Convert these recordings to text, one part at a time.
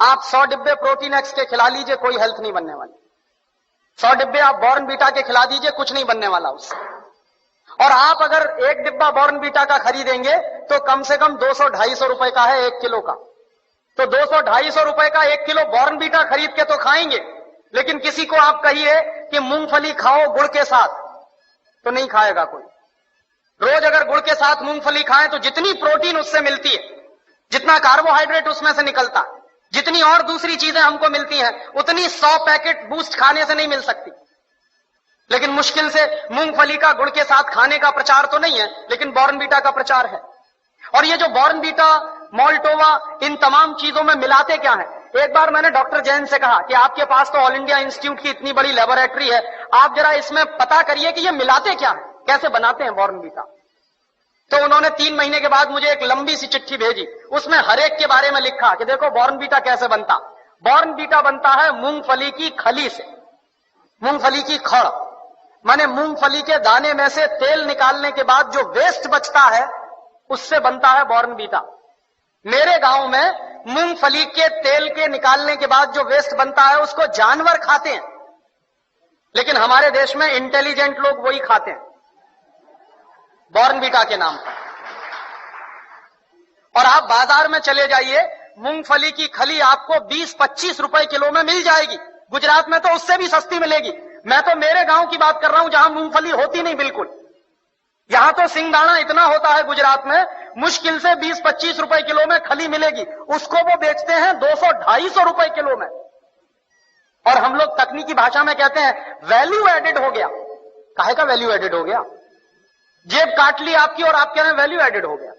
आप 100 डिब्बे protein x के खिला लीजिए, कोई हेल्थ नहीं बनने वाली। 100 डिब्बे आप बॉर्नवीटा के खिला दीजिए, कुछ नहीं बनने वाला उससे। और आप अगर एक डिब्बा बॉर्नवीटा का खरीदेंगे तो कम से कम 200-250 रुपए का है 1 किलो का। तो 200-250 रुपए का 1 किलो बॉर्नवीटा खरीद के तो खाएंगे, लेकिन किसी को आप कहिए कि मूंगफली खाओ गुड़ के साथ, तो नहीं खाएगा कोई। रोज अगर गुड़ के साथ मूंगफली खाएं तो जितनी प्रोटीन उससे मिलती है, जितना कार्बोहाइड्रेट उसमें से निकलता है, जितनी और दूसरी चीजें हमको मिलती हैं, उतनी 100 पैकेट बूस्ट खाने से नहीं मिल सकती। लेकिन मुश्किल से मूंगफली का गुड़ के साथ खाने का प्रचार तो नहीं है, लेकिन बॉर्नवीटा का प्रचार है। और ये जो बॉर्नवीटा, मोल्टोवा, इन तमाम चीजों में मिलाते क्या है? एक बार मैंने डॉक्टर जैन से कहा कि आपके पास तो ऑल इंडिया इंस्टीट्यूट की इतनी बड़ी लेबोरेटरी है, आप जरा इसमें पता करिए कि ये मिलाते क्या है, कैसे बनाते हैं बॉर्नवीटा। तो उन्होंने 3 महीने के बाद मुझे एक लंबी सी चिट्ठी भेजी, उसमें हर एक के बारे में लिखा कि देखो बॉर्नवीटा कैसे बनता। बॉर्नवीटा बनता है मूंगफली की खली से, मूंगफली की खड़, माने मूंगफली के दाने में से तेल निकालने के बाद जो वेस्ट बचता है उससे बनता है बॉर्नवीटा। मेरे गांव में मूंगफली के तेल के निकालने के बाद जो वेस्ट बनता है उसको जानवर खाते हैं, लेकिन हमारे देश में इंटेलिजेंट लोग वही खाते हैं बॉर्नवीटा के नाम पर। और आप बाजार में चले जाइए, मूंगफली की खली आपको 20-25 रुपए किलो में मिल जाएगी। गुजरात में तो उससे भी सस्ती मिलेगी। मैं तो मेरे गांव की बात कर रहा हूं जहां मूंगफली होती नहीं बिल्कुल। यहां तो सिंगदाना इतना होता है गुजरात में, मुश्किल से 20-25 रुपए किलो में खली मिलेगी, उसको वो बेचते हैं 200-250 रुपए किलो में। और हम लोग तकनीकी भाषा में कहते हैं वैल्यू एडेड हो गया। काहे का वैल्यू एडेड हो गया? जेब काट ली आपकी और आप कह रहे हैं वैल्यू एडेड हो गया।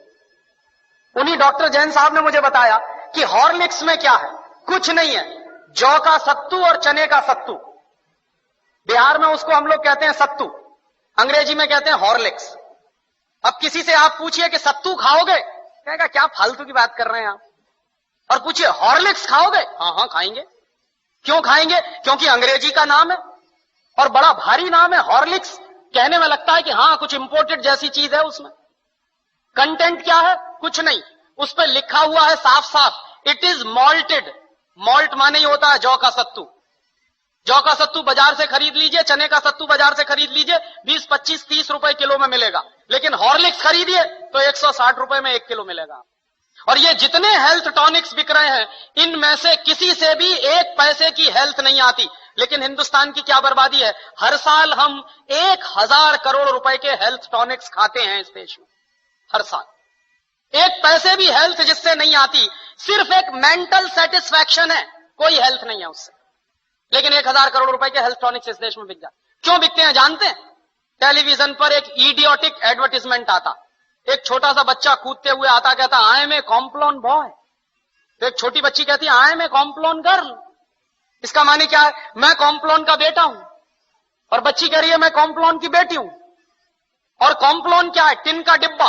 उन्हीं डॉक्टर जैन साहब ने मुझे बताया कि हॉर्लिक्स में क्या है, कुछ नहीं है, जौ का सत्तू और चने का सत्तू। बिहार में उसको हम लोग कहते हैं सत्तू, अंग्रेजी में कहते हैं हॉर्लिक्स। अब किसी से आप पूछिए कि सत्तू खाओगे, कहेगा क्या फालतू की बात कर रहे हैं आप। और पूछिए हॉर्लिक्स खाओगे, हाँ हाँ खाएंगे। क्यों खाएंगे? क्योंकि अंग्रेजी का नाम है और बड़ा भारी नाम है हॉर्लिक्स। कहने में लगता है कि हाँ कुछ इंपोर्टेड जैसी चीज है। उसमें कंटेंट क्या है? कुछ नहीं। उस पर लिखा हुआ है साफ साफ, इट इज मॉल्टेड। मॉल्ट माने ही होता है जौ का सत्तू। जौ का सत्तू बाजार से खरीद लीजिए, चने का सत्तू बाजार से खरीद लीजिए, 20-25-30 रुपए किलो में मिलेगा। लेकिन हॉर्लिक्स खरीदिए तो 160 रुपए में 1 किलो मिलेगा। और ये जितने हेल्थ टॉनिक्स बिक रहे हैं, इनमें से किसी से भी 1 पैसे की हेल्थ नहीं आती। लेकिन हिंदुस्तान की क्या बर्बादी है, हर साल हम 1000 करोड़ रुपए के हेल्थ टॉनिक्स खाते हैं इस देश में। हर साल 1 पैसे भी हेल्थ जिससे नहीं आती, सिर्फ एक मेंटल सेटिस्फैक्शन है, कोई हेल्थ नहीं है उससे। लेकिन 1000 करोड़ रुपए के हेल्थ टॉनिक्स इस देश में बिक जाते। क्यों बिकते हैं जानते हैं? टेलीविजन पर एक इडियोटिक एडवर्टाइजमेंट आता, एक छोटा सा बच्चा कूदते हुए आता, कहता I am a Complan boy. तो एक छोटी बच्ची कहती है I am a Complan girl. इसका माने क्या है? मैं कॉम्प्लॉन का बेटा हूं। और बच्ची कह रही है मैं कॉम्प्लॉन की बेटी हूं। और कॉम्प्लॉन क्या है? टिन का डिब्बा।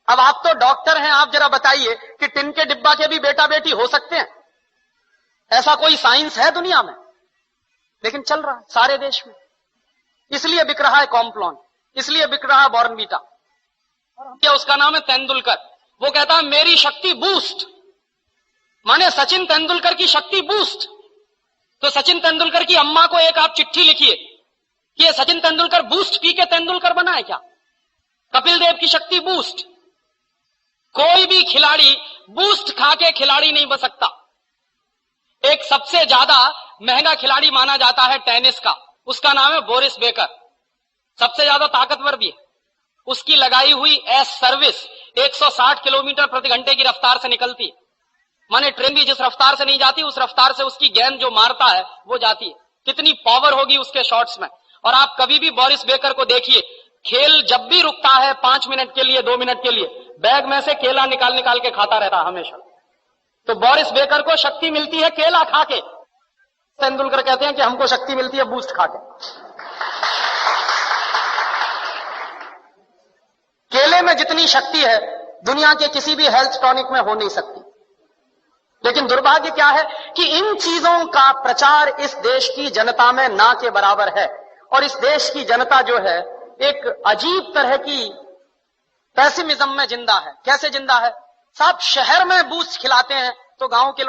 अब आप तो डॉक्टर हैं, आप जरा बताइए कि टिन के डिब्बा के भी बेटा बेटी हो सकते हैं? ऐसा कोई साइंस है दुनिया में? लेकिन चल रहा है सारे देश में। इसलिए बिक रहा है कॉम्प्लॉन, इसलिए बिक रहा है बॉर्नवीटा। और उसका नाम है तेंदुलकर। वो कहता है मेरी शक्ति बूस्ट, माने सचिन तेंदुलकर की शक्ति बूस्ट। तो सचिन तेंदुलकर की अम्मा को एक आप चिट्ठी लिखिए कि ये सचिन तेंदुलकर बूस्ट पी के तेंदुलकर बना है क्या? कपिल देव की शक्ति बूस्ट। कोई भी खिलाड़ी बूस्ट खा के खिलाड़ी नहीं बन सकता। एक सबसे ज्यादा महंगा खिलाड़ी माना जाता है टेनिस का, उसका नाम है बोरिस बेकर। सबसे ज्यादा ताकतवर भी है। उसकी लगाई हुई एस सर्विस 160 किलोमीटर प्रति घंटे की रफ्तार से निकलती है। माने ट्रेन भी जिस रफ्तार से नहीं जाती, उस रफ्तार से उसकी गेंद जो मारता है वो जाती है। कितनी पावर होगी उसके शॉट्स में। और आप कभी भी बोरिस बेकर को देखिए, खेल जब भी रुकता है 5 मिनट के लिए, 2 मिनट के लिए, बैग में से केला निकाल निकाल के खाता रहता है हमेशा। तो बोरिस बेकर को शक्ति मिलती है केला खा के। तेंदुलकर कहते हैं कि हमको शक्ति मिलती है बूस्ट खा के। केले में जितनी शक्ति है दुनिया के किसी भी हेल्थ टॉनिक में हो नहीं सकती। लेकिन दुर्भाग्य क्या है कि इन चीजों का प्रचार इस देश की जनता में ना के बराबर है। और इस देश की जनता जो है एक अजीब तरह की पेसिमिज्म में जिंदा है। कैसे जिंदा है साहब? शहर में बूस्ट खिलाते हैं तो गांव के